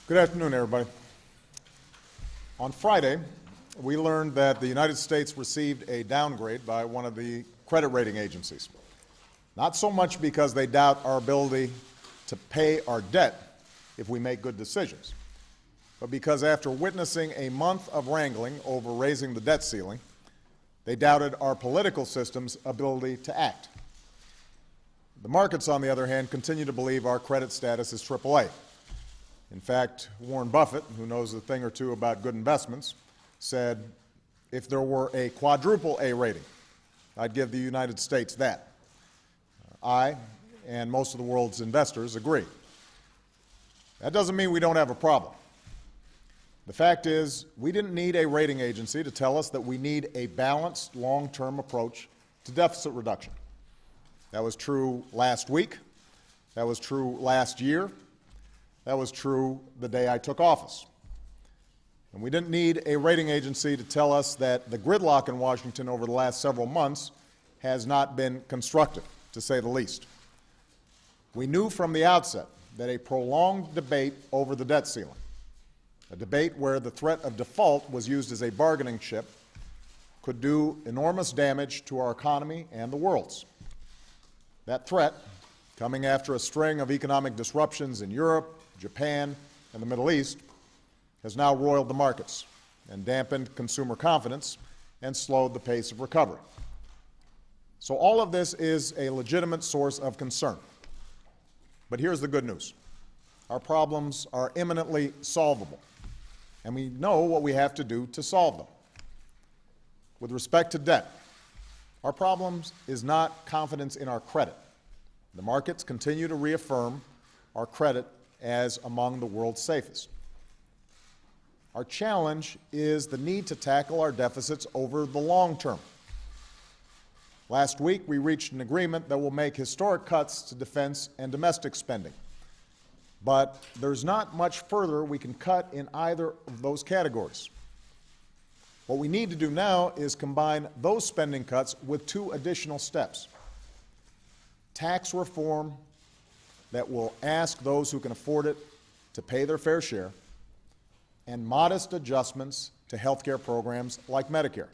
Good afternoon, everybody. On Friday, we learned that the United States received a downgrade by one of the credit rating agencies. Not so much because they doubt our ability to pay our debt if we make good decisions, but because after witnessing a month of wrangling over raising the debt ceiling, they doubted our political system's ability to act. The markets, on the other hand, continue to believe our credit status is AAA. In fact, Warren Buffett, who knows a thing or two about good investments, said, if there were a quadruple A rating, I'd give the United States that. I and most of the world's investors agree. That doesn't mean we don't have a problem. The fact is, we didn't need a rating agency to tell us that we need a balanced, long-term approach to deficit reduction. That was true last week. That was true last year. That was true the day I took office. And we didn't need a rating agency to tell us that the gridlock in Washington over the last several months has not been constructive, to say the least. We knew from the outset that a prolonged debate over the debt ceiling, a debate where the threat of default was used as a bargaining chip, could do enormous damage to our economy and the world's. That threat, coming after a string of economic disruptions in Europe, Japan, and the Middle East, has now roiled the markets and dampened consumer confidence and slowed the pace of recovery. So all of this is a legitimate source of concern. But here's the good news. Our problems are imminently solvable, and we know what we have to do to solve them. With respect to debt, our problem is not confidence in our credit. The markets continue to reaffirm our credit as among the world's safest. Our challenge is the need to tackle our deficits over the long term. Last week, we reached an agreement that will make historic cuts to defense and domestic spending. But there's not much further we can cut in either of those categories. What we need to do now is combine those spending cuts with two additional steps. Tax reform that will ask those who can afford it to pay their fair share, and modest adjustments to health care programs like Medicare.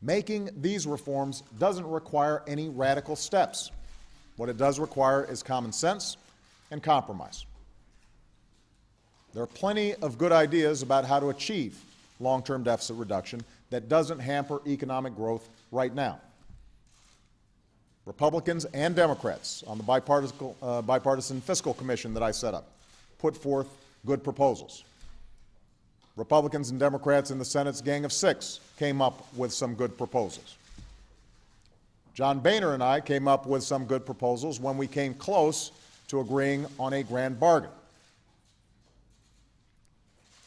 Making these reforms doesn't require any radical steps. What it does require is common sense and compromise. There are plenty of good ideas about how to achieve long-term deficit reduction that doesn't hamper economic growth right now. Republicans and Democrats on the bipartisan fiscal commission that I set up put forth good proposals. Republicans and Democrats in the Senate's Gang of Six came up with some good proposals. John Boehner and I came up with some good proposals when we came close to agreeing on a grand bargain.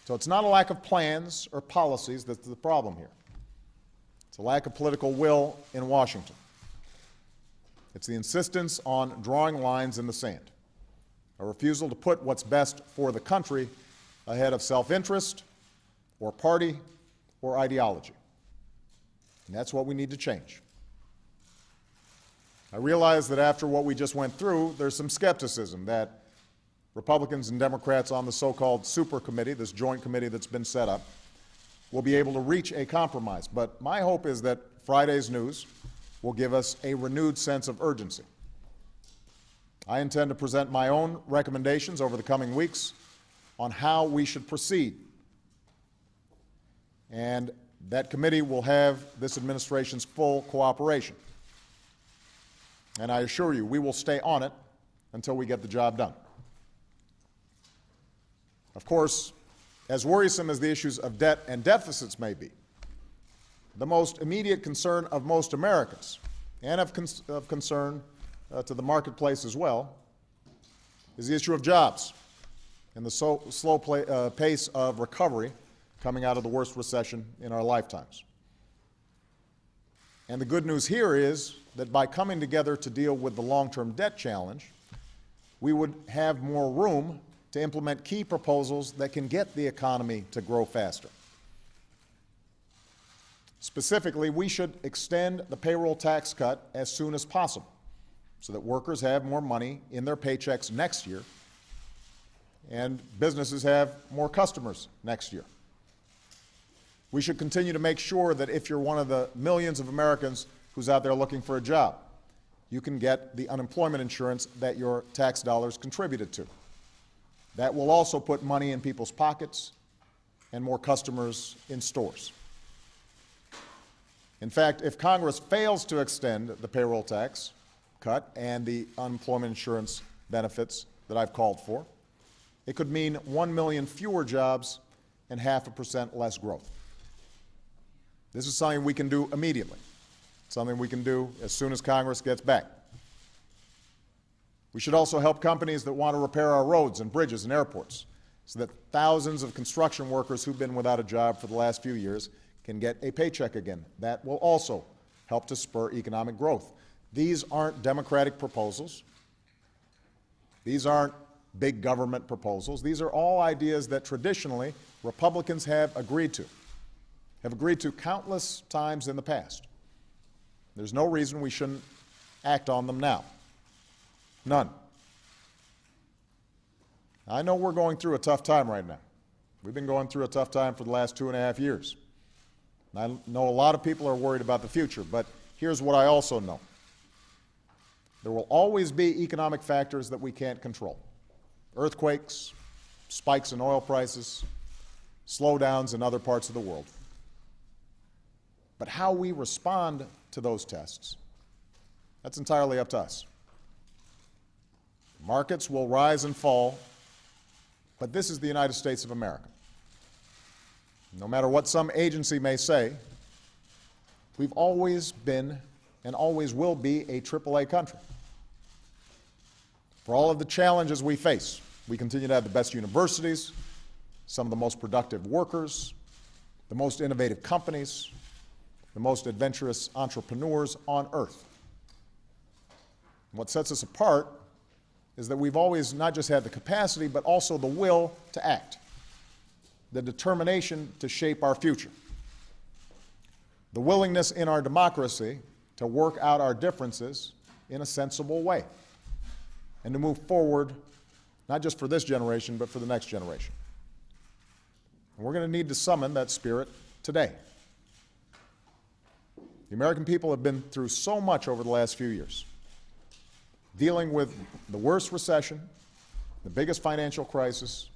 So it's not a lack of plans or policies that's the problem here. It's a lack of political will in Washington. It's the insistence on drawing lines in the sand, a refusal to put what's best for the country ahead of self-interest or party or ideology. And that's what we need to change. I realize that after what we just went through, there's some skepticism that Republicans and Democrats on the so-called super committee, this joint committee that's been set up, will be able to reach a compromise. But my hope is that Friday's news will give us a renewed sense of urgency. I intend to present my own recommendations over the coming weeks on how we should proceed. And that committee will have this administration's full cooperation. And I assure you, we will stay on it until we get the job done. Of course, as worrisome as the issues of debt and deficits may be, the most immediate concern of most Americans, and of concern to the marketplace as well, is the issue of jobs and the slow pace of recovery coming out of the worst recession in our lifetimes. And the good news here is that by coming together to deal with the long-term debt challenge, we would have more room to implement key proposals that can get the economy to grow faster. Specifically, we should extend the payroll tax cut as soon as possible so that workers have more money in their paychecks next year and businesses have more customers next year. We should continue to make sure that if you're one of the millions of Americans who's out there looking for a job, you can get the unemployment insurance that your tax dollars contributed to. That will also put money in people's pockets and more customers in stores. In fact, if Congress fails to extend the payroll tax cut and the unemployment insurance benefits that I've called for, it could mean 1 million fewer jobs and 0.5% less growth. This is something we can do immediately, something we can do as soon as Congress gets back. We should also help companies that want to repair our roads and bridges and airports so that thousands of construction workers who've been without a job for the last few years can get a paycheck again. That will also help to spur economic growth. These aren't Democratic proposals. These aren't big government proposals. These are all ideas that traditionally Republicans have agreed to countless times in the past. There's no reason we shouldn't act on them now. None. I know we're going through a tough time right now. We've been going through a tough time for the last 2.5 years. I know a lot of people are worried about the future, but here's what I also know. There will always be economic factors that we can't control. Earthquakes, spikes in oil prices, slowdowns in other parts of the world. But how we respond to those tests, that's entirely up to us. Markets will rise and fall, but this is the United States of America. No matter what some agency may say, we've always been and always will be a AAA country. For all of the challenges we face, we continue to have the best universities, some of the most productive workers, the most innovative companies, the most adventurous entrepreneurs on earth. And what sets us apart is that we've always not just had the capacity, but also the will to act, the determination to shape our future, the willingness in our democracy to work out our differences in a sensible way, and to move forward, not just for this generation, but for the next generation. And we're going to need to summon that spirit today. The American people have been through so much over the last few years, dealing with the worst recession, the biggest financial crisis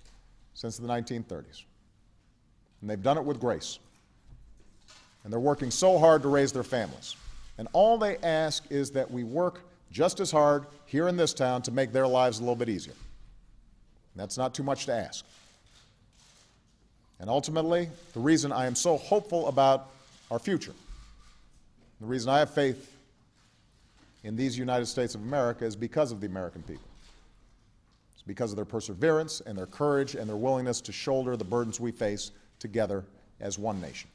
since the 1930s. And they've done it with grace. And they're working so hard to raise their families. And all they ask is that we work just as hard here in this town to make their lives a little bit easier. And that's not too much to ask. And ultimately, the reason I am so hopeful about our future, the reason I have faith in these United States of America is because of the American people. It's because of their perseverance and their courage and their willingness to shoulder the burdens we face together as one nation.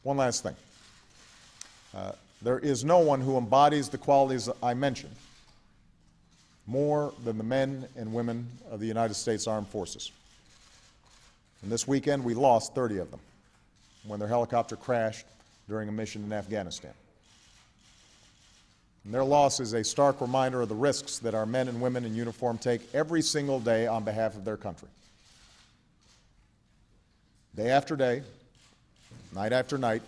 One last thing. There is no one who embodies the qualities I mentioned more than the men and women of the United States Armed Forces. And this weekend we lost 30 of them when their helicopter crashed during a mission in Afghanistan. And their loss is a stark reminder of the risks that our men and women in uniform take every single day on behalf of their country. Day after day, night after night,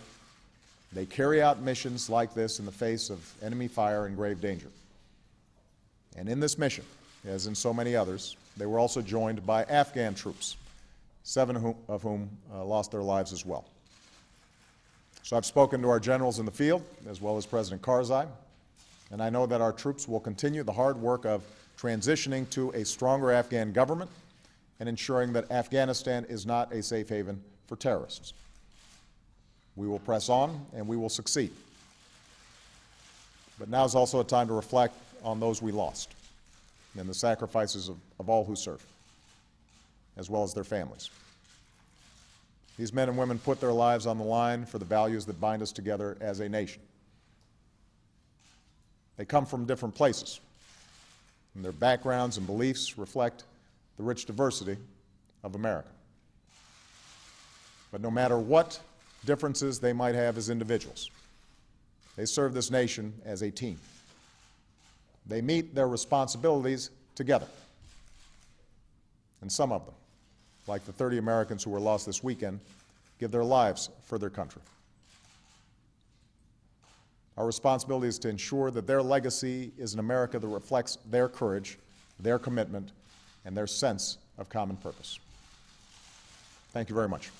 they carry out missions like this in the face of enemy fire and grave danger. And in this mission, as in so many others, they were also joined by Afghan troops, 7 of whom lost their lives as well. So I've spoken to our generals in the field, as well as President Karzai, and I know that our troops will continue the hard work of transitioning to a stronger Afghan government and ensuring that Afghanistan is not a safe haven for terrorists. We will press on, and we will succeed. But now is also a time to reflect on those we lost and the sacrifices of all who serve, as well as their families. These men and women put their lives on the line for the values that bind us together as a nation. They come from different places, and their backgrounds and beliefs reflect the rich diversity of America. But no matter what differences they might have as individuals, they serve this nation as a team. They meet their responsibilities together. And some of them, like the 30 Americans who were lost this weekend, give their lives for their country. Our responsibility is to ensure that their legacy is an America that reflects their courage, their commitment, and their sense of common purpose. Thank you very much.